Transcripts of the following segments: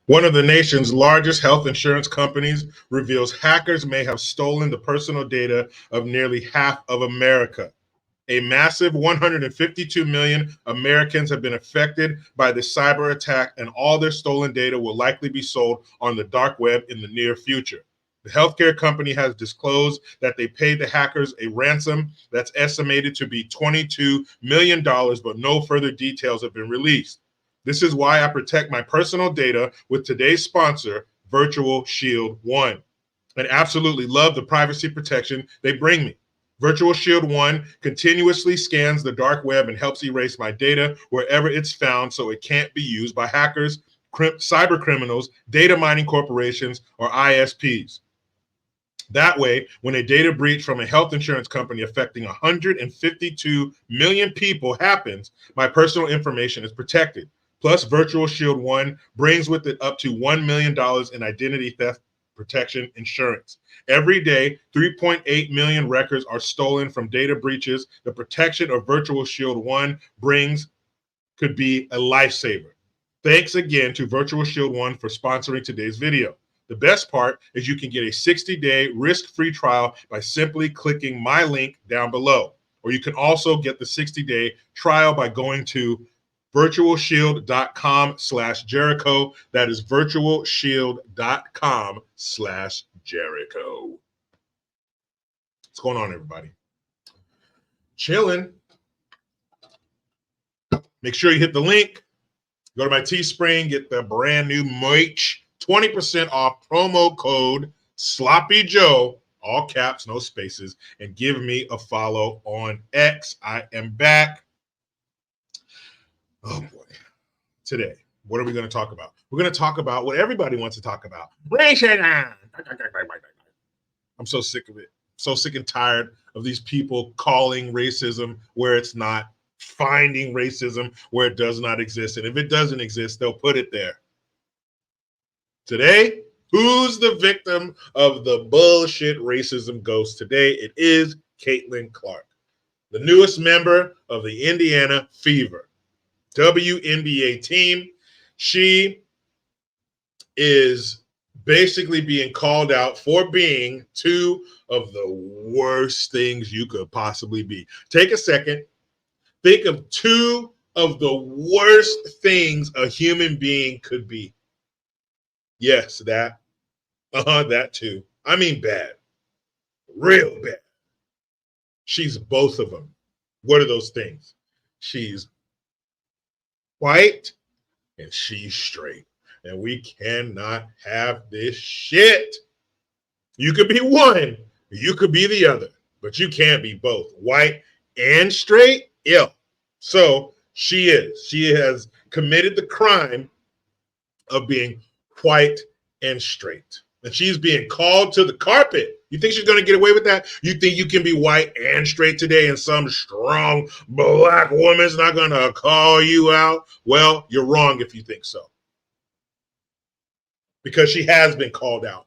One of the nation's largest health insurance companies reveals hackers may have stolen the personal data of nearly half of America. A massive 152 million Americans have been affected by this cyber attack, and all their stolen data will likely be sold on the dark web in the near future. The healthcare company has disclosed that they paid the hackers a ransom that's estimated to be $22 million, but no further details have been released. This is why I protect my personal data with today's sponsor, Virtual Shield One, and absolutely love the privacy protection they bring me. Virtual Shield One continuously scans the dark web and helps erase my data wherever it's found so it can't be used by hackers, cyber criminals, data mining corporations, or ISPs. That way, when a data breach from a health insurance company affecting 152 million people happens, my personal information is protected. Plus, Virtual Shield One brings with it up to $1 million in identity theft protection insurance. Every day, 3.8 million records are stolen from data breaches. The protection of Virtual Shield One brings could be a lifesaver. Thanks again to Virtual Shield One for sponsoring today's video. The best part is you can get a 60-day risk-free trial by simply clicking my link down below. Or you can also get the 60-day trial by going to virtualshield.com/Jericho. That is virtualshield.com/Jericho. What's going on, everybody? Chilling. Make sure you hit the link. Go to my Teespring, get the brand new merch. 20% off, promo code Sloppy Joe, all caps, no spaces, and give me a follow on X. I am back. Oh boy. Today, what are we going to talk about? We're going to talk about what everybody wants to talk about. Racism. I'm so sick of it. So sick and tired of these people calling racism where it's not, finding racism where it does not exist. And if it doesn't exist, they'll put it there. Today, who's the victim of the bullshit racism ghost? Today, it is Caitlin Clark, the newest member of the Indiana Fever WNBA team. She is basically being called out for being two of the worst things you could possibly be. Take a second. Think of two of the worst things a human being could be. Yes, that. That too. I mean bad. Real bad. She's both of them. What are those things? She's white and she's straight. And we cannot have this shit. You could be one, you could be the other, but you can't be both. White and straight? Ill. So she is. She has committed the crime of being white and straight. And she's being called to the carpet. You think she's going to get away with that? You think you can be white and straight today and some strong black woman's not going to call you out? Well, you're wrong if you think so. Because she has been called out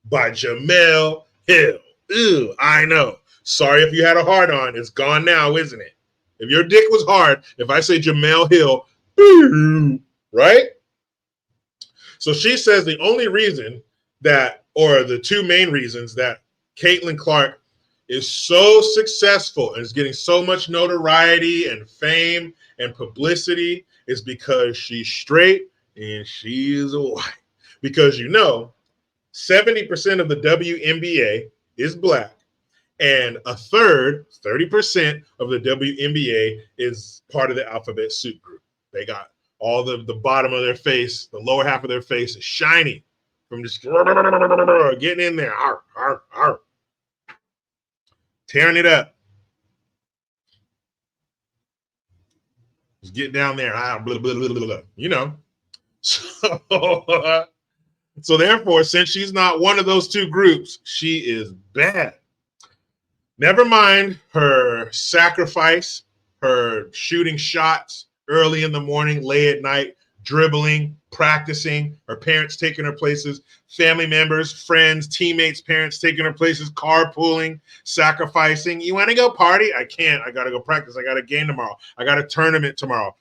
by Jemele Hill. Ew, I know. Sorry if you had a hard on. It's gone now, isn't it? If your dick was hard, if I say Jemele Hill, right? So she says the only reason that, or the two main reasons that Caitlin Clark is so successful and is getting so much notoriety and fame and publicity is because she's straight and she's white. Because 70% of the WNBA is black, and a third, 30% of the WNBA is part of the alphabet soup group. They got all the bottom of their face, the lower half of their face is shiny from just getting in there, tearing it up. Just get down there, So therefore, since she's not one of those two groups, she is bad. Never mind her sacrifice, her shooting shots early in the morning, late at night, dribbling, practicing, her parents taking her places, family members, friends, teammates, parents taking her places, carpooling, sacrificing. You want to go party? I can't. I got to go practice. I got a game tomorrow. I got a tournament tomorrow.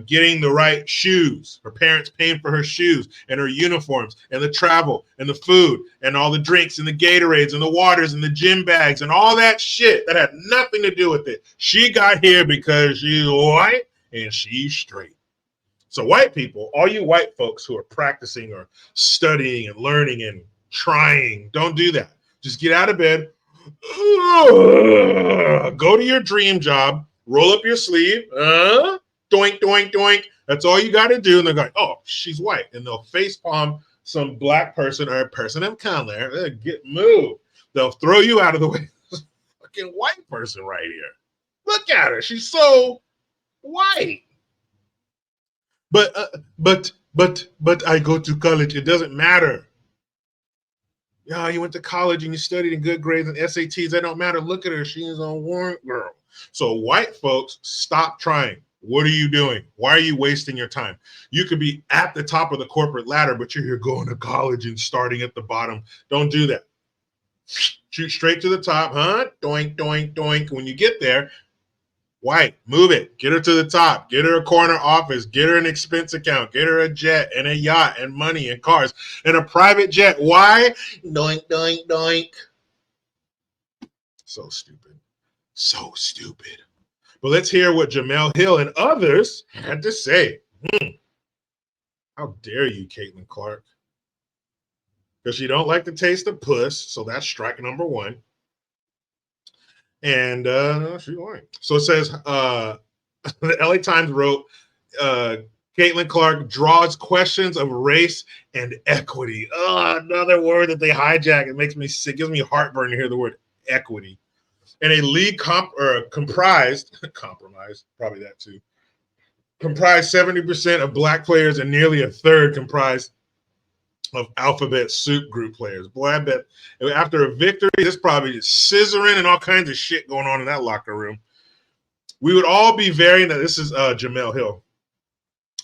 getting the right shoes, her parents paying for her shoes and her uniforms and the travel and the food and all the drinks and the Gatorades and the waters and the gym bags and all that shit that had nothing to do with it. She got here because she's white and she's straight. So white people, all you white folks who are practicing or studying and learning and trying, don't do that. Just get out of bed, go to your dream job, roll up your sleeve, doink, doink, doink. That's all you got to do. And they're going, oh, she's white. And they'll face palm some black person or a person of color. Get moved. They'll throw you out of the way. Fucking white person right here. Look at her. She's so white. But I go to college. It doesn't matter. Yeah, you went to college and you studied in good grades and SATs. That don't matter. Look at her. She's a warrant girl. So white folks, stop trying. What are you doing? Why are you wasting your time? You could be at the top of the corporate ladder, but you're here going to college and starting at the bottom. Don't do that. Shoot straight to the top, huh? Doink, doink, doink. When you get there, white, move it. Get her to the top. Get her a corner office. Get her an expense account. Get her a jet and a yacht and money and cars and a private jet. Why? Doink, doink, doink. So stupid. So stupid. But let's hear what Jemele Hill and others had to say. How dare you, Caitlin Clark? Because you don't like the taste of puss, so that's strike number one. And she won. So it says, the LA Times wrote, Caitlin Clark draws questions of race and equity. Another word that they hijack. It makes me sick. It gives me heartburn to hear the word equity. And a league comprised, probably that too, comprised 70% of black players and nearly a third comprised of alphabet soup group players. Boy, I bet after a victory, this probably is scissoring and all kinds of shit going on in that locker room. We would all be this is Jemele Hill.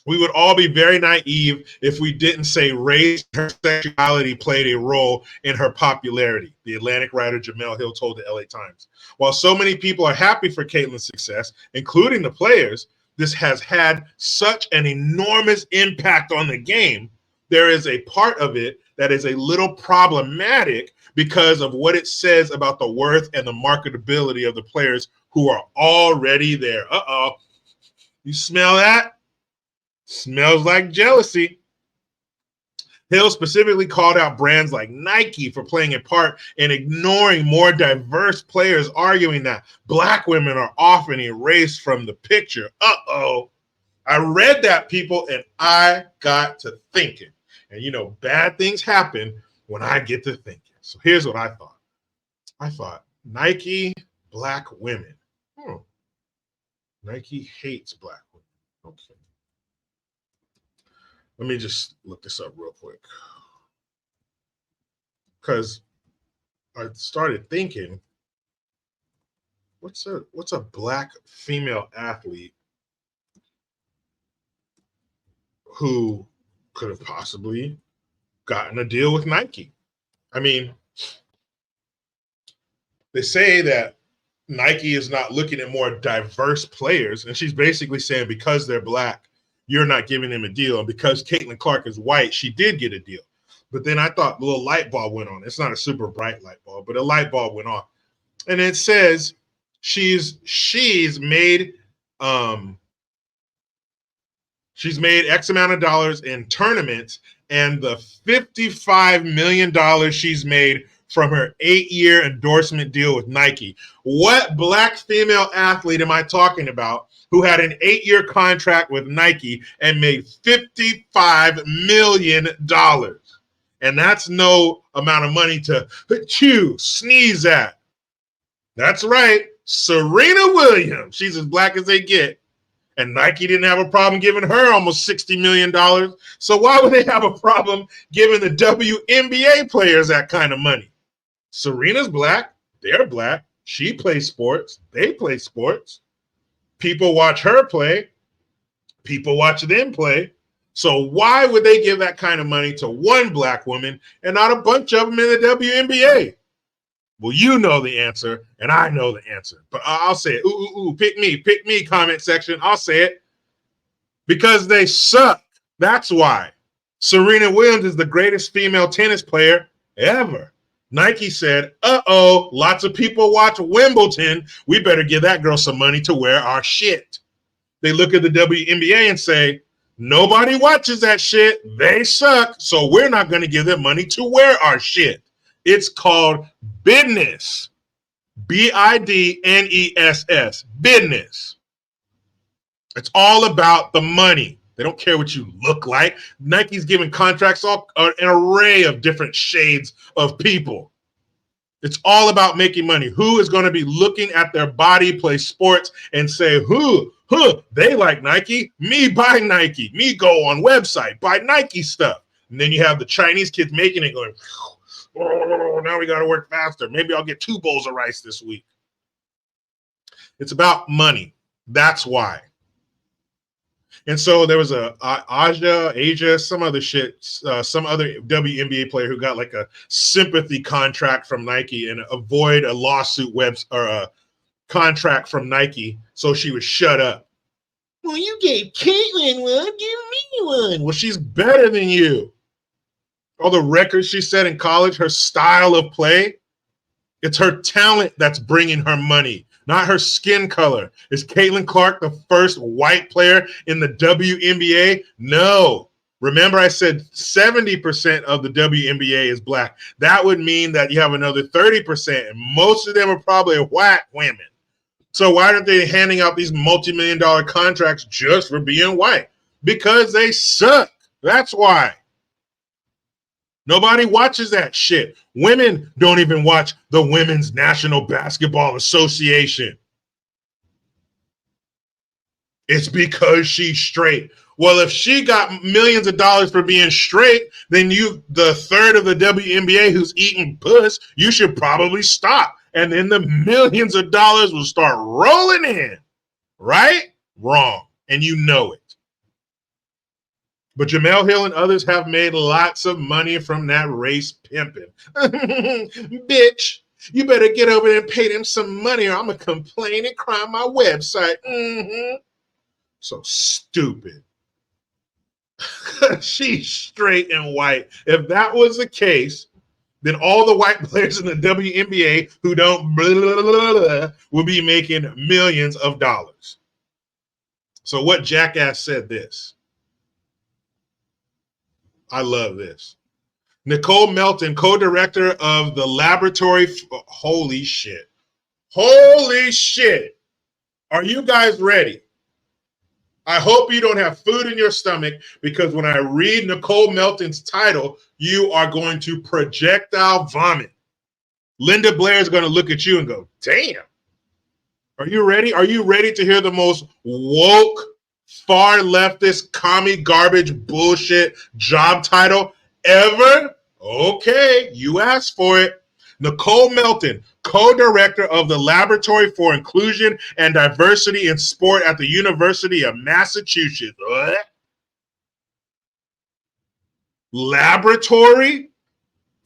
We would all be very naive if we didn't say race and her sexuality played a role in her popularity, the Atlantic writer Jemele Hill told the LA Times. While so many people are happy for Caitlin's success, including the players, this has had such an enormous impact on the game. There is a part of it that is a little problematic because of what it says about the worth and the marketability of the players who are already there. You smell that? Smells like jealousy. Hill specifically called out brands like Nike for playing a part in ignoring more diverse players, arguing that black women are often erased from the picture. I read that, people, and I got to thinking. And you know, bad things happen when I get to thinking. So here's what I thought. I thought, Nike, black women. Nike hates black women. Okay. Let me just look this up real quick. Because I started thinking, what's a black female athlete who could have possibly gotten a deal with Nike? I mean, they say that Nike is not looking at more diverse players, and she's basically saying because they're black, you're not giving them a deal. And because Caitlin Clark is white, she did get a deal. But then I thought a little light bulb went on. It's not a super bright light bulb, but a light bulb went on. And it says she's made X amount of dollars in tournaments, and the $55 million she's made from her 8-year endorsement deal with Nike. What black female athlete am I talking about who had an 8-year contract with Nike and made $55 million? And that's no amount of money to sneeze at. That's right. Serena Williams. She's as black as they get. And Nike didn't have a problem giving her almost $60 million. So why would they have a problem giving the WNBA players that kind of money? Serena's black. They're black. She plays sports. They play sports. People watch her play. People watch them play. So why would they give that kind of money to one black woman and not a bunch of them in the WNBA? Well, you know the answer, and I know the answer. But I'll say it. Pick me, comment section. I'll say it. Because they suck. That's why. Serena Williams is the greatest female tennis player ever. Nike said, uh-oh, lots of people watch Wimbledon. We better give that girl some money to wear our shit. They look at the WNBA and say, nobody watches that shit. They suck. So we're not going to give them money to wear our shit. It's called business. B-I-D-N-E-S-S. Business. It's all about the money. They don't care what you look like. Nike's giving contracts all an array of different shades of people. It's all about making money. Who is going to be looking at their body play sports and say, they like Nike, me buy Nike, me go on website, buy Nike stuff. And then you have the Chinese kids making it going, oh, now we got to work faster. Maybe I'll get 2 bowls of rice this week. It's about money. That's why. And so there was Asia, some other shit, some other WNBA player who got like a sympathy contract from Nike and avoid a lawsuit or a contract from Nike, so she was shut up. Well, you gave Caitlin one, give me one. Well, she's better than you. All the records she set in college, her style of play, it's her talent that's bringing her money, not her skin color. Is Caitlin Clark the first white player in the WNBA? No. Remember, I said 70% of the WNBA is black. That would mean that you have another 30%, and most of them are probably white women. So why aren't they handing out these multi-million-dollar contracts just for being white? Because they suck. That's why. Nobody watches that shit. Women don't even watch the Women's National Basketball Association. It's because she's straight. Well, if she got millions of dollars for being straight, then the third of the WNBA who's eating puss, you should probably stop. And then the millions of dollars will start rolling in. Right? Wrong. And you know it. But Jamel Hill and others have made lots of money from that race pimping. Bitch, you better get over there and pay them some money or I'm going to complain and cry on my website. So stupid. She's straight and white. If that was the case, then all the white players in the WNBA who don't will be making millions of dollars. So what jackass said this? I love this. Nicole Melton, co-director of the laboratory. Holy shit. Holy shit. Are you guys ready? I hope you don't have food in your stomach because when I read Nicole Melton's title, you are going to projectile vomit. Linda Blair is going to look at you and go, damn. Are you ready? Are you ready to hear the most woke, far leftist, commie garbage bullshit job title ever? Okay, you asked for it. Nicole Melton, co-director of the Laboratory for Inclusion and Diversity in Sport at the University of Massachusetts. What? Laboratory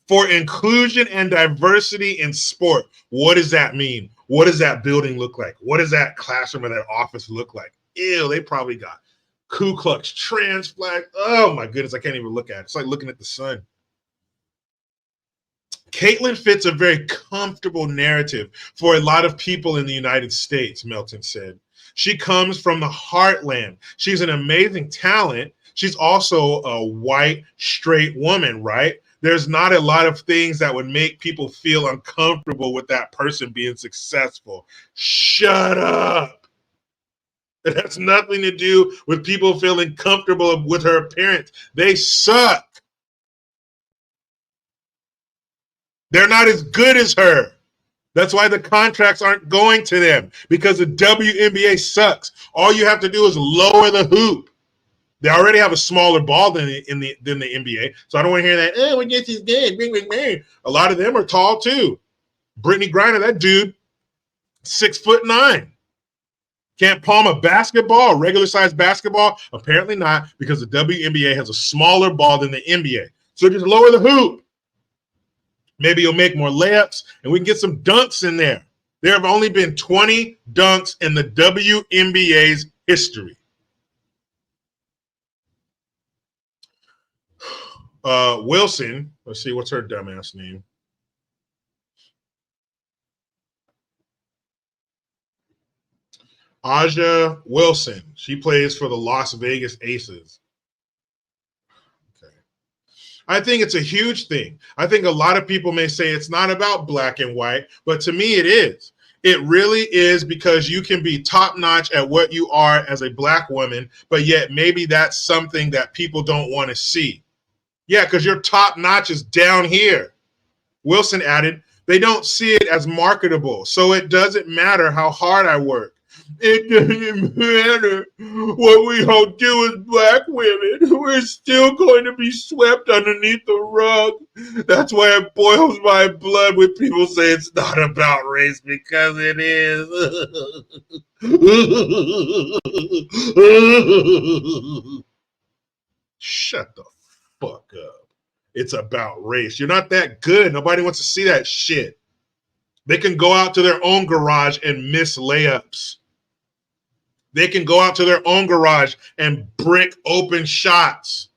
for Inclusion and Diversity in Sport. What does that mean? What does that building look like? What does that classroom or that office look like? Ew, they probably got Ku Klux trans flag. Oh my goodness, I can't even look at it. It's like looking at the sun. Caitlin fits a very comfortable narrative for a lot of people in the United States, Melton said. She comes from the heartland. She's an amazing talent. She's also a white, straight woman, right? There's not a lot of things that would make people feel uncomfortable with that person being successful. Shut up. It has nothing to do with people feeling comfortable with her appearance. They suck. They're not as good as her. That's why the contracts aren't going to them, because the WNBA sucks. All you have to do is lower the hoop. They already have a smaller ball than the NBA, so I don't want to hear that. Oh, we get these good. Bing, bing, bing. A lot of them are tall too. Brittany Griner, that dude, 6'9". Can't palm a basketball, a regular size basketball? Apparently not, because the WNBA has a smaller ball than the NBA. So just lower the hoop. Maybe you'll make more layups, and we can get some dunks in there. There have only been 20 dunks in the WNBA's history. Wilson. Let's see, what's her dumbass name? Aja Wilson. She plays for the Las Vegas Aces. Okay. I think it's a huge thing. I think a lot of people may say it's not about black and white, but to me it is. It really is, because you can be top notch at what you are as a black woman, but yet maybe that's something that people don't want to see. Yeah, because your top notch is down here. Wilson added, they don't see it as marketable, so it doesn't matter how hard I work. It doesn't matter what we all do as black women. We're still going to be swept underneath the rug. That's why it boils my blood when people say it's not about race, because it is. Shut the fuck up. It's about race. You're not that good. Nobody wants to see that shit. They can go out to their own garage and miss layups. They can go out to their own garage and brick open shots.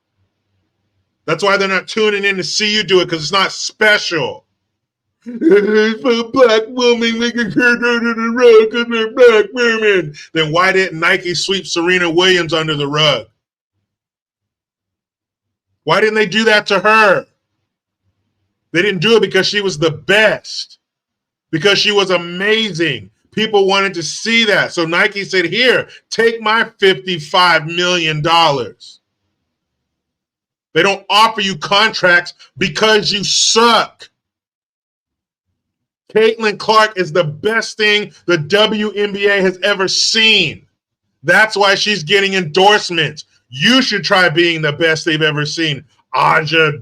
That's why they're not tuning in to see you do it, because it's not special. It's for a black woman, we can get under the rug because they're black women. Then why didn't Nike sweep Serena Williams under the rug? Why didn't they do that to her? They didn't do it because she was the best, because she was amazing. People wanted to see that. So Nike said, here, take my $55 million. They don't offer you contracts because you suck. Caitlin Clark is the best thing the WNBA has ever seen. That's why she's getting endorsements. You should try being the best they've ever seen. Aja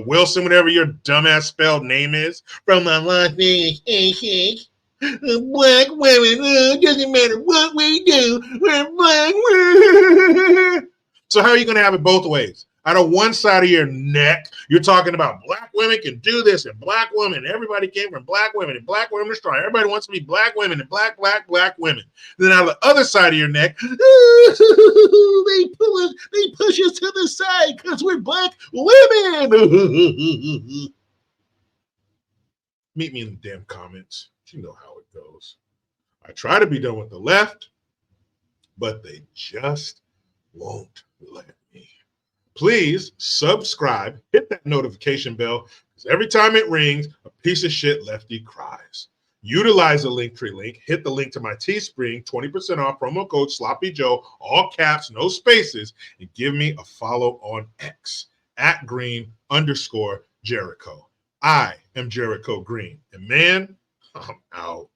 Wilson, whatever your dumbass spelled name is, from the Las Vegas. Black women, it doesn't matter what we do, we're black women. So how are you going to have it both ways? Out of one side of your neck, you're talking about black women can do this, and black women, everybody came from black women, and black women are strong. Everybody wants to be black women and black women. Then out of the other side of your neck, they push us to the side because we're black women. Meet me in the damn comments. You know how it goes. I try to be done with the left, but they just won't let me. Please subscribe, hit that notification bell, because every time it rings, a piece of shit lefty cries. Utilize the Linktree link, hit the link to my Teespring, 20% off, promo code Sloppy Joe, all caps, no spaces, and give me a follow on X at @green_Jericho. I am Jericho Green, and man, I'm out.